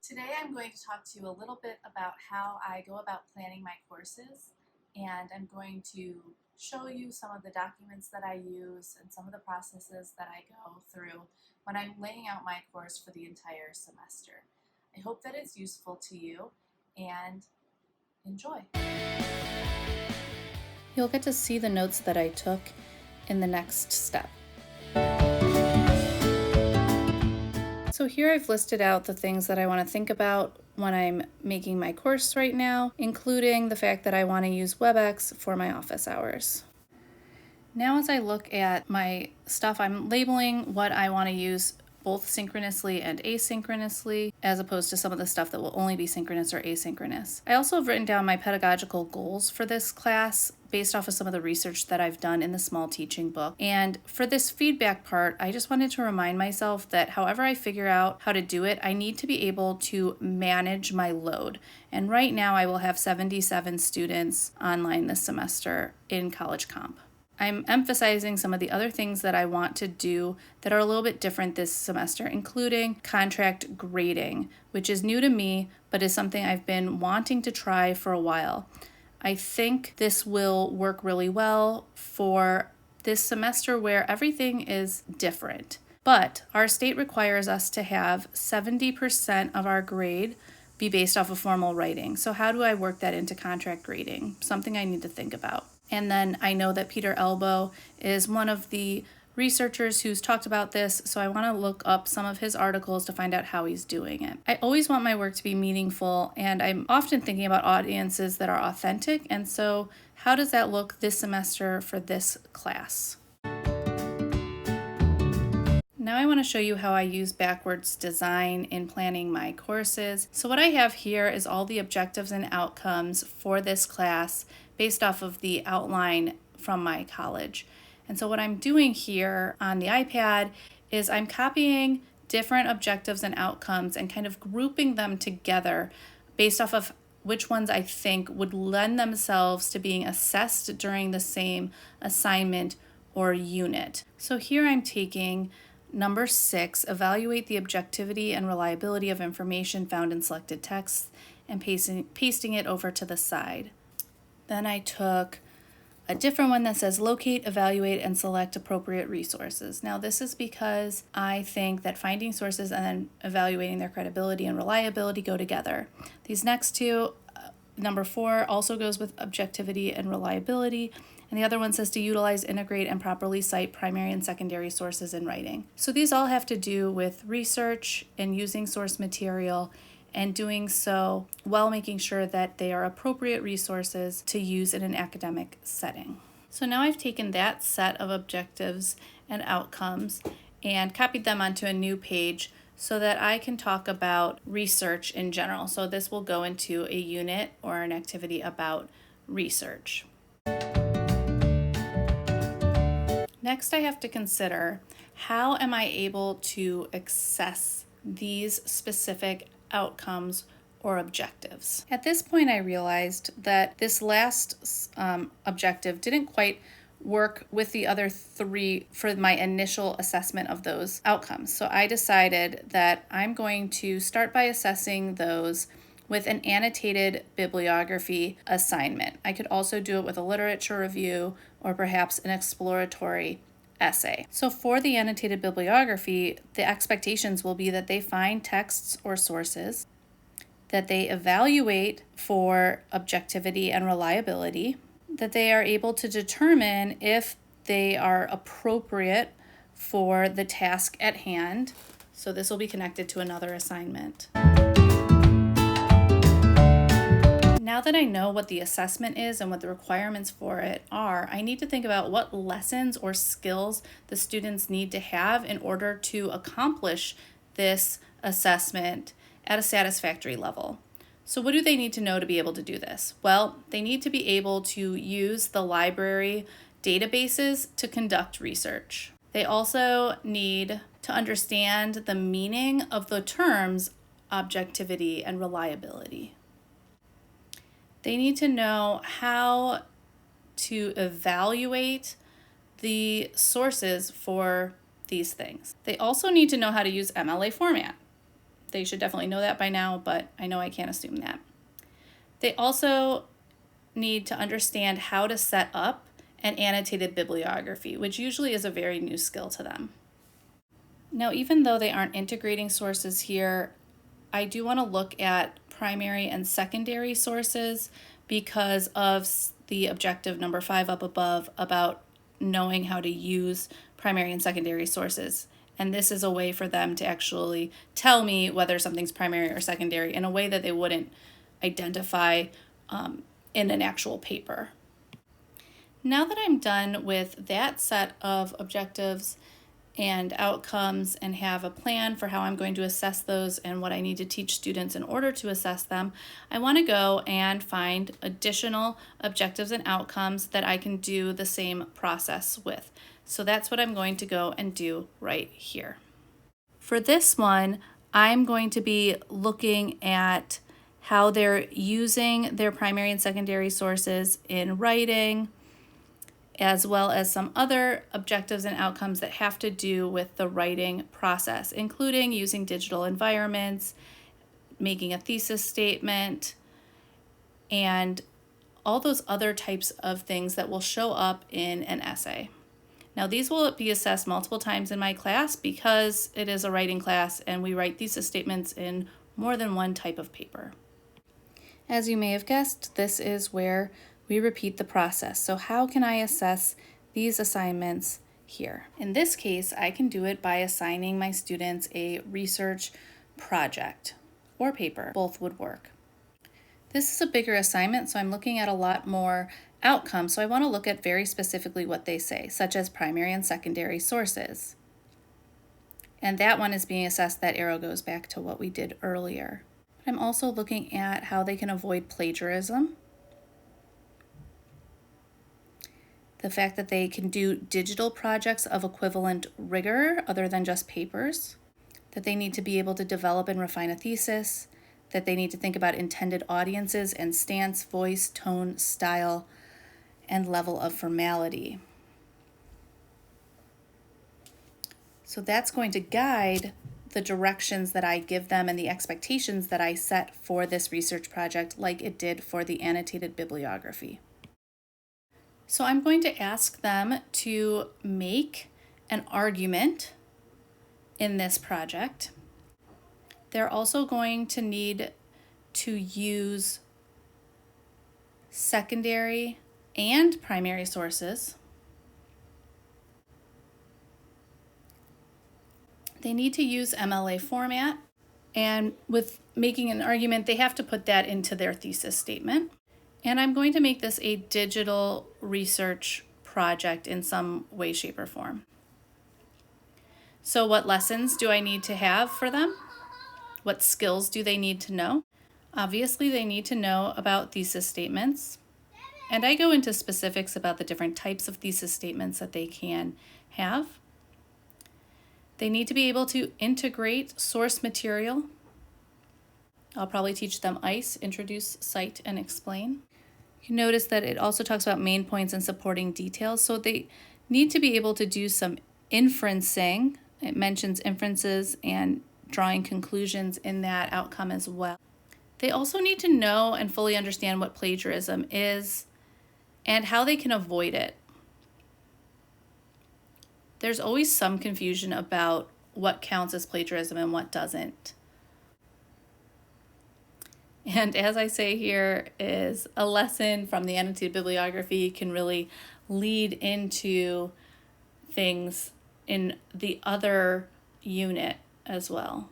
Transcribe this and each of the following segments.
Today I'm going to talk to you a little bit about how I go about planning my courses, and I'm going to show you some of the documents that I use and some of the processes that I go through when I'm laying out my course for the entire semester. I hope that it's useful to you, and enjoy. You'll get to see the notes that I took in the next step. So here I've listed out the things that I want to think about when I'm making my course right now, including the fact that I want to use WebEx for my office hours. Now as I look at my stuff, I'm labeling what I want to use both synchronously and asynchronously, as opposed to some of the stuff that will only be synchronous or asynchronous. I also have written down my pedagogical goals for this class based off of some of the research that I've done in the small teaching book. And for this feedback part, I just wanted to remind myself that however I figure out how to do it, I need to be able to manage my load. And right now I will have 77 students online this semester in College Comp. I'm emphasizing some of the other things that I want to do that are a little bit different this semester, including contract grading, which is new to me, but is something I've been wanting to try for a while. I think this will work really well for this semester where everything is different. But our state requires us to have 70% of our grade be based off of formal writing. So how do I work that into contract grading? Something I need to think about. And then I know that Peter Elbow is one of the researchers who's talked about this, so I want to look up some of his articles to find out how he's doing it. I always want my work to be meaningful, and I'm often thinking about audiences that are authentic, and so how does that look this semester for this class? Now I want to show you how I use backwards design in planning my courses. So what I have here is all the objectives and outcomes for this class based off of the outline from my college. And so what I'm doing here on the iPad is I'm copying different objectives and outcomes and kind of grouping them together based off of which ones I think would lend themselves to being assessed during the same assignment or unit. So here I'm taking number 6, evaluate the objectivity and reliability of information found in selected texts, and pasting it over to the side. Then I took a different one that says locate, evaluate, and select appropriate resources. Now this is because I think that finding sources and then evaluating their credibility and reliability go together. These next two, number 4 also goes with objectivity and reliability, and the other one says to utilize, integrate, and properly cite primary and secondary sources in writing. So these all have to do with research and using source material and doing so while making sure that they are appropriate resources to use in an academic setting. So now I've taken that set of objectives and outcomes and copied them onto a new page so that I can talk about research in general. So this will go into a unit or an activity about research. Next, I have to consider how am I able to access these specific outcomes or objectives. At this point, I realized that this last objective didn't quite work with the other 3 for my initial assessment of those outcomes. So I decided that I'm going to start by assessing those with an annotated bibliography assignment. I could also do it with a literature review or perhaps an exploratory essay. So for the annotated bibliography, the expectations will be that they find texts or sources, that they evaluate for objectivity and reliability, that they are able to determine if they are appropriate for the task at hand. So this will be connected to another assignment. Now that I know what the assessment is and what the requirements for it are, I need to think about what lessons or skills the students need to have in order to accomplish this assessment at a satisfactory level. So what do they need to know to be able to do this? Well, they need to be able to use the library databases to conduct research. They also need to understand the meaning of the terms objectivity and reliability. They need to know how to evaluate the sources for these things. They also need to know how to use MLA format. They should definitely know that by now, but I know I can't assume that. They also need to understand how to set up an annotated bibliography, which usually is a very new skill to them. Now, even though they aren't integrating sources here, I do want to look at primary and secondary sources because of the objective number 5 up above about knowing how to use primary and secondary sources. And this is a way for them to actually tell me whether something's primary or secondary in a way that they wouldn't identify in an actual paper. Now that I'm done with that set of objectives and outcomes and have a plan for how I'm going to assess those and what I need to teach students in order to assess them, I want to go and find additional objectives and outcomes that I can do the same process with. So that's what I'm going to go and do right here. For this one, I'm going to be looking at how they're using their primary and secondary sources in writing, as well as some other objectives and outcomes that have to do with the writing process, including using digital environments, making a thesis statement, and all those other types of things that will show up in an essay. Now, these will be assessed multiple times in my class because it is a writing class and we write thesis statements in more than one type of paper. As you may have guessed, this is where we repeat the process. So how can I assess these assignments here? In this case, I can do it by assigning my students a research project or paper. Both would work. This is a bigger assignment, so I'm looking at a lot more outcomes. So I want to look at very specifically what they say, such as primary and secondary sources. And that one is being assessed. That arrow goes back to what we did earlier. I'm also looking at how they can avoid plagiarism. The fact that they can do digital projects of equivalent rigor other than just papers, that they need to be able to develop and refine a thesis, that they need to think about intended audiences and stance, voice, tone, style, and level of formality. So that's going to guide the directions that I give them and the expectations that I set for this research project, like it did for the annotated bibliography. So I'm going to ask them to make an argument in this project. They're also going to need to use secondary and primary sources. They need to use MLA format, and with making an argument, they have to put that into their thesis statement. And I'm going to make this a digital research project in some way, shape, or form. So what lessons do I need to have for them? What skills do they need to know? Obviously, they need to know about thesis statements. And I go into specifics about the different types of thesis statements that they can have. They need to be able to integrate source material. I'll probably teach them ICE, introduce, cite, and explain. You notice that it also talks about main points and supporting details. So they need to be able to do some inferencing. It mentions inferences and drawing conclusions in that outcome as well. They also need to know and fully understand what plagiarism is and how they can avoid it. There's always some confusion about what counts as plagiarism and what doesn't. And as I say here, is a lesson from the annotated bibliography can really lead into things in the other unit as well.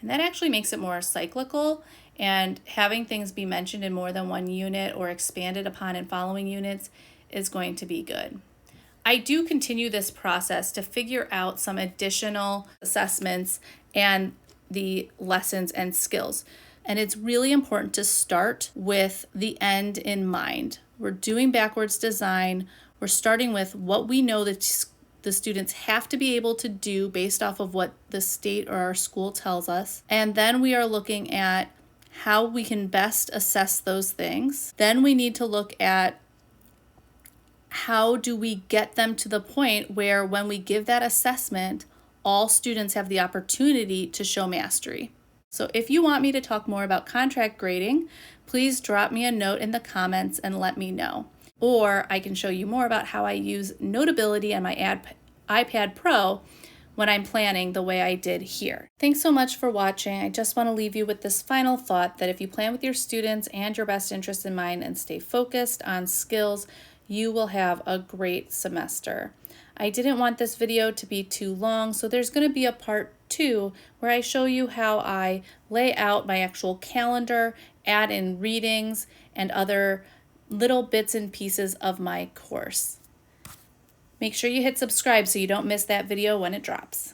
And that actually makes it more cyclical, and having things be mentioned in more than one unit or expanded upon in following units is going to be good. I do continue this process to figure out some additional assessments and the lessons and skills. And it's really important to start with the end in mind. We're doing backwards design. We're starting with what we know that the students have to be able to do based off of what the state or our school tells us. And then we are looking at how we can best assess those things. Then we need to look at how do we get them to the point where when we give that assessment, all students have the opportunity to show mastery. So if you want me to talk more about contract grading, please drop me a note in the comments and let me know. Or I can show you more about how I use Notability on my iPad Pro when I'm planning the way I did here. Thanks so much for watching. I just want to leave you with this final thought that if you plan with your students and your best interest in mind and stay focused on skills, you will have a great semester. I didn't want this video to be too long, so there's going to be a part 2 where I show you how I lay out my actual calendar, add in readings, and other little bits and pieces of my course. Make sure you hit subscribe so you don't miss that video when it drops.